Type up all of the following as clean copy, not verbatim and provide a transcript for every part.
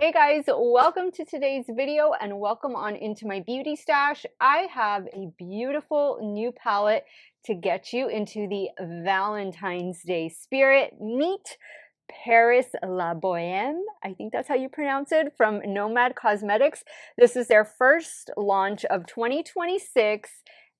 Hey guys, welcome to today's video and welcome on into my beauty stash. I have a beautiful new palette to get you into the Valentine's Day spirit. Meet Paris La Boheme. I think that's how you pronounce it, from Nomad Cosmetics. This is their first launch of 2026.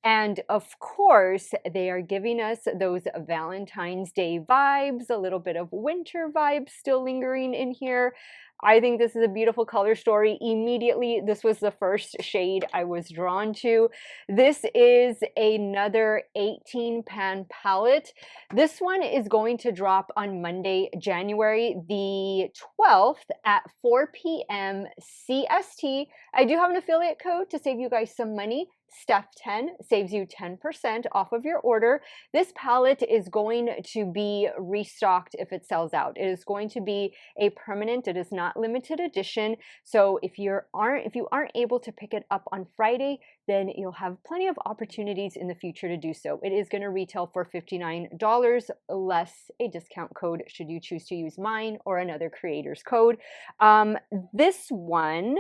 And of course, they are giving us those Valentine's Day vibes, a little bit of winter vibes still lingering in here. I think this is a beautiful color story. Immediately, this was the first shade I was drawn to. This is another 18 pan palette. This one is going to drop on Monday, January the 12th at 4 p.m. CST. I do have an affiliate code to save you guys some money. Steff10 saves you 10% off of your order. This palette is going to be restocked if it sells out. It is going to be a permanent, it is not limited edition. So if you aren't able to pick it up on Friday, then you'll have plenty of opportunities in the future to do so. It is going to retail for $59 less a discount code should you choose to use mine or another creator's code. This one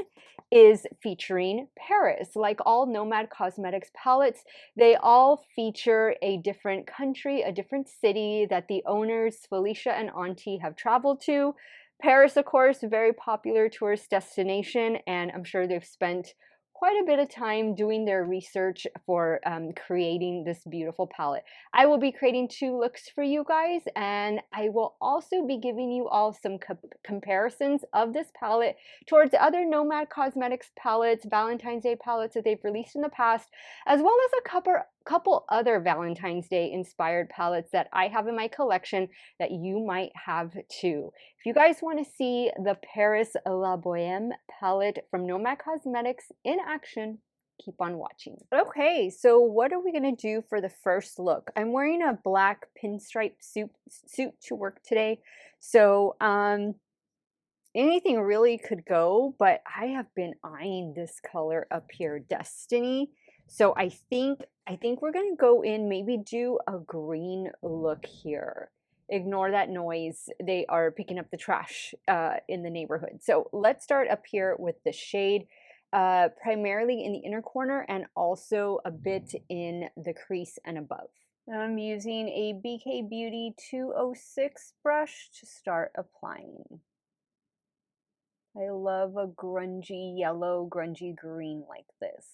is featuring Paris. Like all Nomad Cosmetics palettes, they all feature a different country, a different city that the owners, Felicia and Auntie, have traveled to. Paris, of course, a very popular tourist destination, and I'm sure they've spent quite a bit of time doing their research for creating this beautiful palette. I will be creating two looks for you guys, and I will also be giving you all some comparisons of this palette towards other Nomad Cosmetics palettes, Valentine's Day palettes that they've released in the past, as well as a couple other Valentine's Day inspired palettes that I have in my collection that you might have too. If you guys want to see the Paris La Boheme palette from Nomad Cosmetics in action, keep on watching. Okay, so what are we going to do for the first look? I'm wearing a black pinstripe suit to work today, so anything really could go, but I have been eyeing this color up here, Destiny. So I think we're gonna go in, maybe do a green look here. Ignore that noise. They are picking up the trash in the neighborhood. So let's start up here with the shade, primarily in the inner corner and also a bit in the crease and above. I'm using a BK Beauty 206 brush to start applying. I love a grungy yellow, grungy green like this.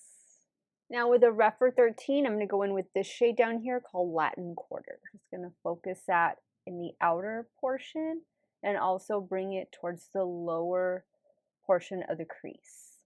Now with a Refer 13, I'm going to go in with this shade down here called Latin Quarter. Just going to focus that in the outer portion and also bring it towards the lower portion of the crease.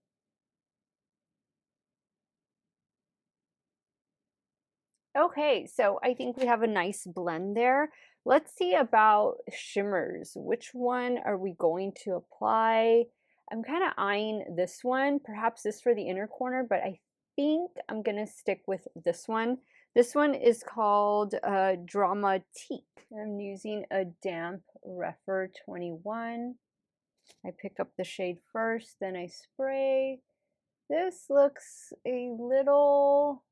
Okay, so I think we have a nice blend there. Let's see about shimmers. Which one are we going to apply? I'm kind of eyeing this one, perhaps this for the inner corner, but I think I'm going to stick with this one. This one is called Dramatique. I'm using a damp Refer 21. I pick up the shade first, then I spray. This looks a little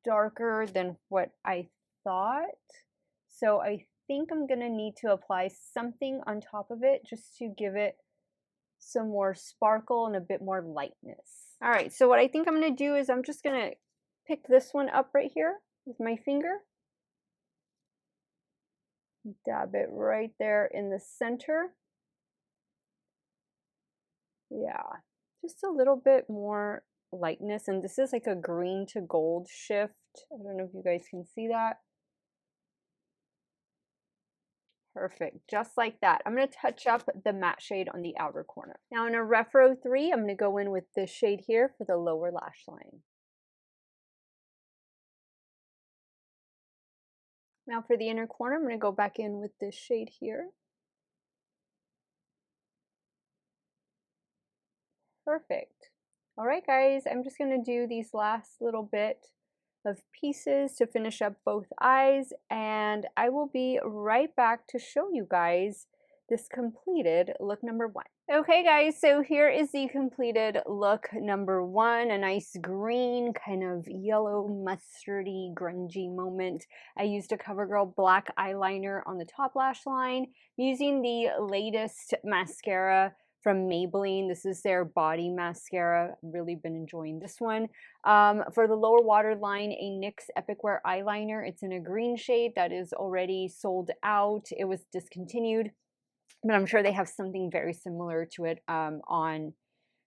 darker than what I thought. So I think I'm going to need to apply something on top of it just to give it some more sparkle and a bit more lightness. All right, so what I think I'm going to do is I'm just going to pick this one up right here with my finger. Dab it right there in the center. Yeah, just a little bit more lightness, and this is like a green to gold shift. I don't know if you guys can see that. Perfect, just like that. I'm going to touch up the matte shade on the outer corner. Now in a Refer 03, I'm going to go in with this shade here for the lower lash line. Now for the inner corner, I'm going to go back in with this shade here. Perfect. All right, guys, I'm just going to do these last little bit of pieces to finish up both eyes, and I will be right back to show you guys this completed look number one. Okay guys, so here is the completed look number one, a nice green kind of yellow mustardy grungy moment. I used a CoverGirl black eyeliner on the top lash line using the latest mascara from Maybelline. This is their body mascara. Really been enjoying this one. For the lower waterline, a NYX Epic Wear eyeliner. It's in a green shade that is already sold out. It was discontinued, but I'm sure they have something very similar to it on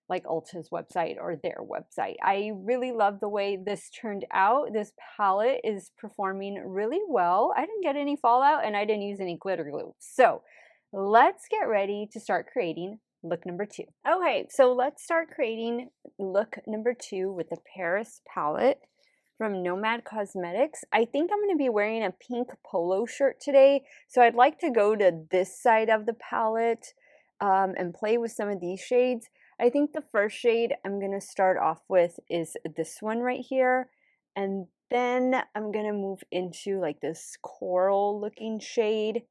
like Ulta's website or their website. I really love the way this turned out. This palette is performing really well. I didn't get any fallout and I didn't use any glitter glue. So let's get ready to start creating look number 2. Okay, so let's start creating look number 2 with the Paris palette from Nomad Cosmetics. I think I'm going to be wearing a pink polo shirt today, so I'd like to go to this side of the palette and play with some of these shades. I think the first shade I'm going to start off with is this one right here, and then I'm going to move into like this coral looking shade,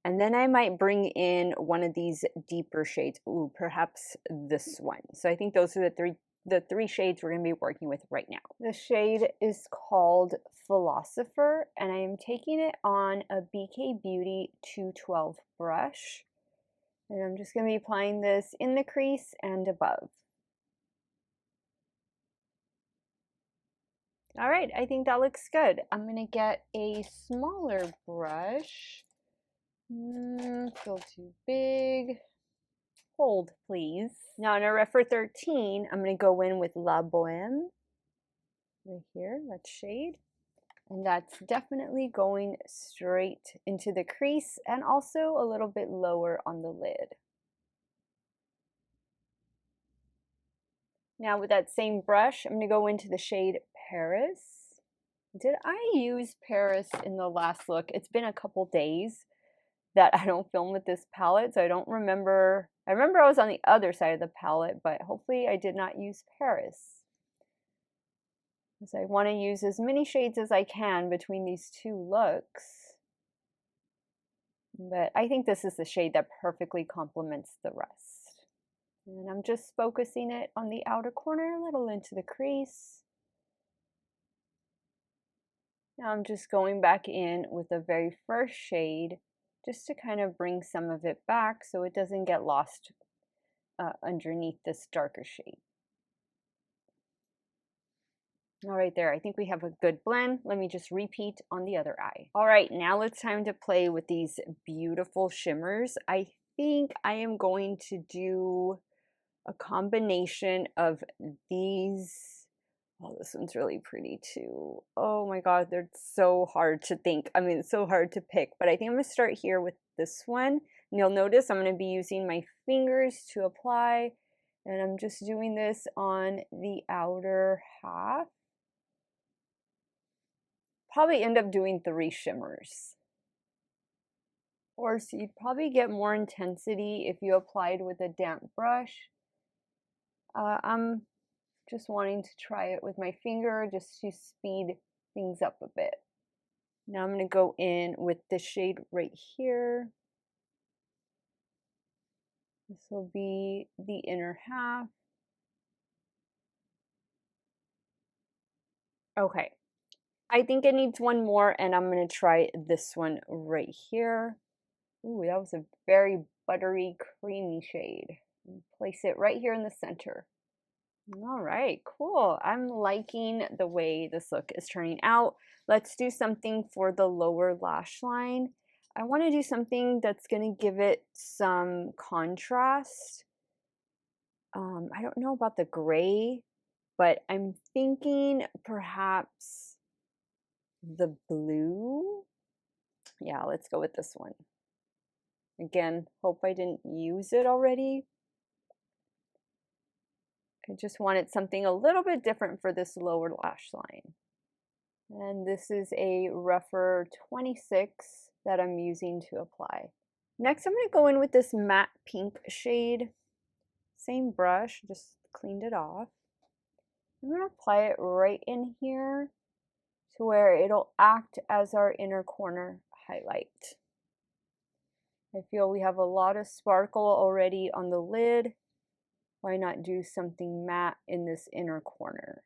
and then I might bring in one of these deeper shades. Ooh, perhaps this one. So I think those are the three shades we're going to be working with right now. The shade is called Philosopher, and I am taking it on a BK Beauty 212 brush. And I'm just going to be applying this in the crease and above. All right, I think that looks good. I'm going to get a smaller brush. Feel too big. Hold, please. Now in a Refer 13, I'm going to go in with La Boheme. Right here, that shade. And that's definitely going straight into the crease and also a little bit lower on the lid. Now with that same brush, I'm going to go into the shade Paris. Did I use Paris in the last look? It's been a couple days that I don't film with this palette, so I don't remember. I remember I was on the other side of the palette, but hopefully I did not use Paris. Because I want to use as many shades as I can between these two looks. But I think this is the shade that perfectly complements the rest. And I'm just focusing it on the outer corner, a little into the crease. Now I'm just going back in with the very first shade, just to kind of bring some of it back so it doesn't get lost underneath this darker shade. All right, there, I think we have a good blend. Let me just repeat on the other eye. All right, now it's time to play with these beautiful shimmers. I think I am going to do a combination of these. Oh, this one's really pretty too. Oh my God, they're so hard to think. I mean, it's so hard to pick, but I think I'm gonna start here with this one. And you'll notice I'm gonna be using my fingers to apply, and I'm just doing this on the outer half. Probably end up doing 3 shimmers. Or so you'd probably get more intensity if you applied with a damp brush. I'm just wanting to try it with my finger just to speed things up a bit. Now I'm going to go in with this shade right here. This will be the inner half. Okay, I think it needs one more, and I'm going to try this one right here. Ooh, that was a very buttery, creamy shade. Place it right here in the center. All right, cool. I'm liking the way this look is turning out. Let's do something for the lower lash line. I want to do something that's going to give it some contrast. I don't know about the gray, but I'm thinking perhaps the blue. Yeah, let's go with this one. Again, hope I didn't use it already. I just wanted something a little bit different for this lower lash line. And this is a Rougher 26 that I'm using to apply. Next, I'm going to go in with this matte pink shade. Same brush, just cleaned it off. I'm going to apply it right in here to where it'll act as our inner corner highlight. I feel we have a lot of sparkle already on the lid. Why not do something matte in this inner corner?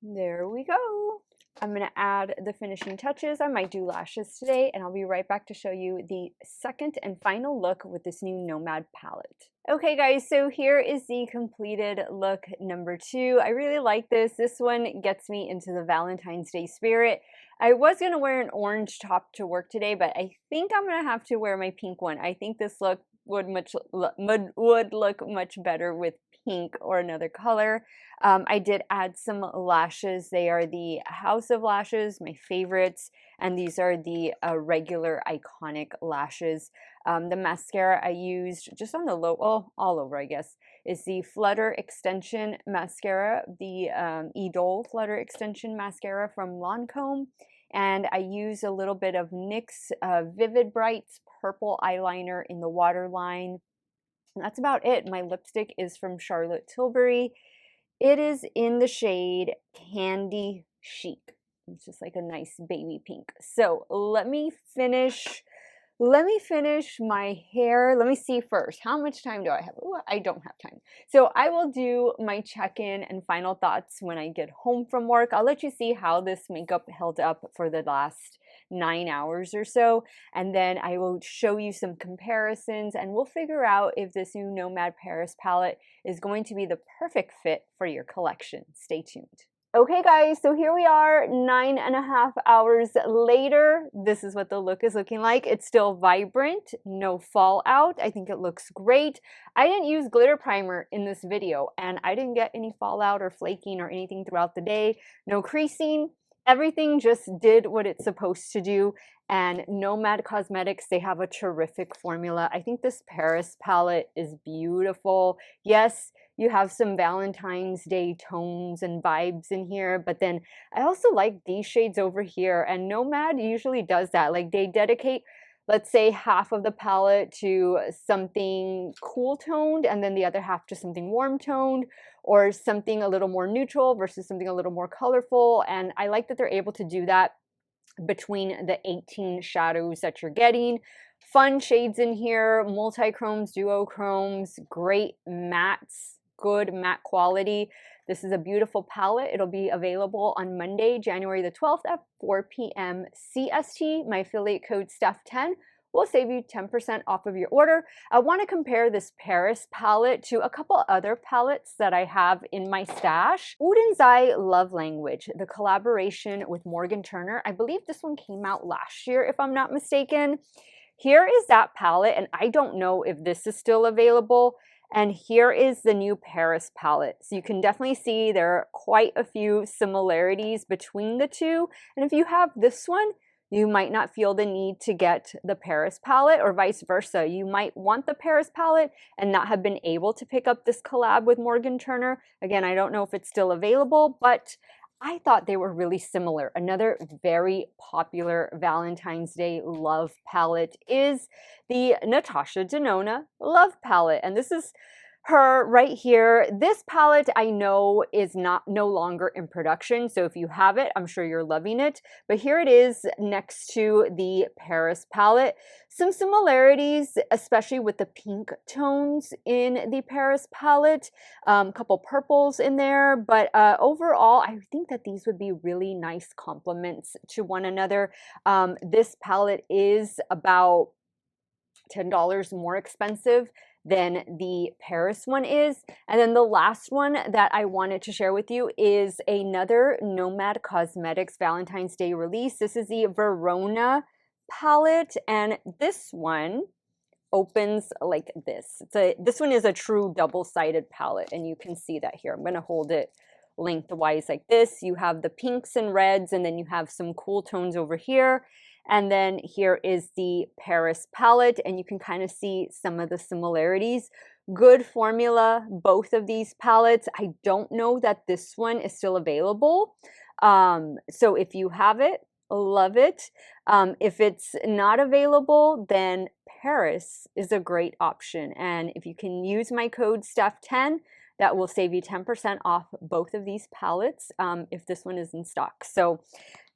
There we go. I'm going to add the finishing touches. I might do lashes today, and I'll be right back to show you the second and final look with this new Nomad palette. Okay guys, so here is the completed look number 2. I really like this. This one gets me into the Valentine's Day spirit. I was going to wear an orange top to work today, but I think I'm going to have to wear my pink one. I think this look would look much better with pink or another color. I did add some lashes. They are the House of Lashes, my favorites, and these are the regular iconic lashes. The mascara I used just on the low, well, all over I guess, is the Flutter Extension Mascara, the Idol Flutter Extension Mascara from Lancome. And I use a little bit of NYX Vivid Brights Purple Eyeliner in the waterline. And that's about it. My lipstick is from Charlotte Tilbury. It is in the shade Candy Chic. It's just like a nice baby pink. So let me finish my hair. Let me see first. How much time do I have? Ooh, I don't have time. So I will do my check-in and final thoughts when I get home from work. I'll let you see how this makeup held up for the last 9 hours or so. And then I will show you some comparisons and we'll figure out if this new Nomad Paris palette is going to be the perfect fit for your collection. Stay tuned. Okay guys, so here we are 9.5 hours later. This is what the look is looking like. It's still vibrant, no fallout. I think it looks great. I didn't use glitter primer in this video and I didn't get any fallout or flaking or anything throughout the day. No creasing. Everything just did what it's supposed to do. And Nomad Cosmetics, they have a terrific formula. I think this Paris palette is beautiful. Yes, you have some Valentine's Day tones and vibes in here, but then I also like these shades over here, and Nomad usually does that. Like they dedicate, let's say, half of the palette to something cool toned and then the other half to something warm toned, or something a little more neutral versus something a little more colorful. And I like that they're able to do that between the 18 shadows that you're getting. Fun shades in here, multi-chromes, duochromes, great mattes, good matte quality. This is a beautiful palette. It'll be available on Monday, January the 12th at 4 p.m. CST. My affiliate code Steff10 will save you 10% off of your order. I want to compare this Paris palette to a couple other palettes that I have in my stash. Wooden's Eye Love Language, the collaboration with Morgan Turner. I believe this one came out last year, if I'm not mistaken. Here is that palette, and I don't know if this is still available. And here is the new Paris palette. So you can definitely see there are quite a few similarities between the two. And if you have this one, you might not feel the need to get the Paris palette, or vice versa. You might want the Paris palette and not have been able to pick up this collab with Morgan Turner. Again, I don't know if it's still available, but I thought they were really similar. Another very popular Valentine's Day love palette is the Natasha Denona Love Palette. And this is her right here. This palette I know is no longer in production, so if you have it, I'm sure you're loving it. But here it is next to the Paris palette. Some similarities, especially with the pink tones in the Paris palette. A couple purples in there, but overall, I think that these would be really nice complements to one another. This palette is about $10 more expensive than the Paris one is. And then the last one that I wanted to share with you is another Nomad Cosmetics Valentine's Day release. This is the Verona palette, and this one opens like this. This one is a true double-sided palette, and you can see that here. I'm going to hold it lengthwise like this. You have the pinks and reds, and then you have some cool tones over here. And then here is the Paris palette, and you can kind of see some of the similarities. Good formula, both of these palettes. I don't know that this one is still available. So if you have it, love it. If it's not available, then Paris is a great option. And if you can use my code Steff10, that will save you 10% off both of these palettes if this one is in stock. So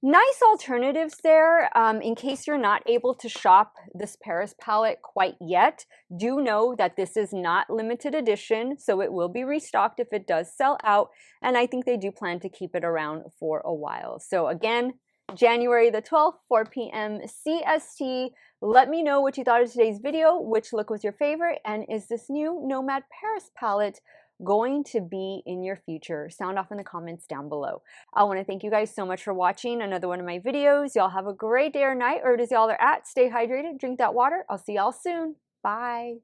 Nice alternatives there. In case you're not able to shop this Paris palette quite yet, do know that this is not limited edition, so it will be restocked if it does sell out, and I think they do plan to keep it around for a while. So again, January the 12th, 4 p.m. CST. Let me know what you thought of today's video, which look was your favorite, and is this new Nomad Paris palette going to be in your future? Sound off in the comments down below. I want to thank you guys so much for watching another one of my videos. Y'all have a great day or night, or as y'all are at. Stay hydrated, drink that water. I'll see y'all soon. Bye.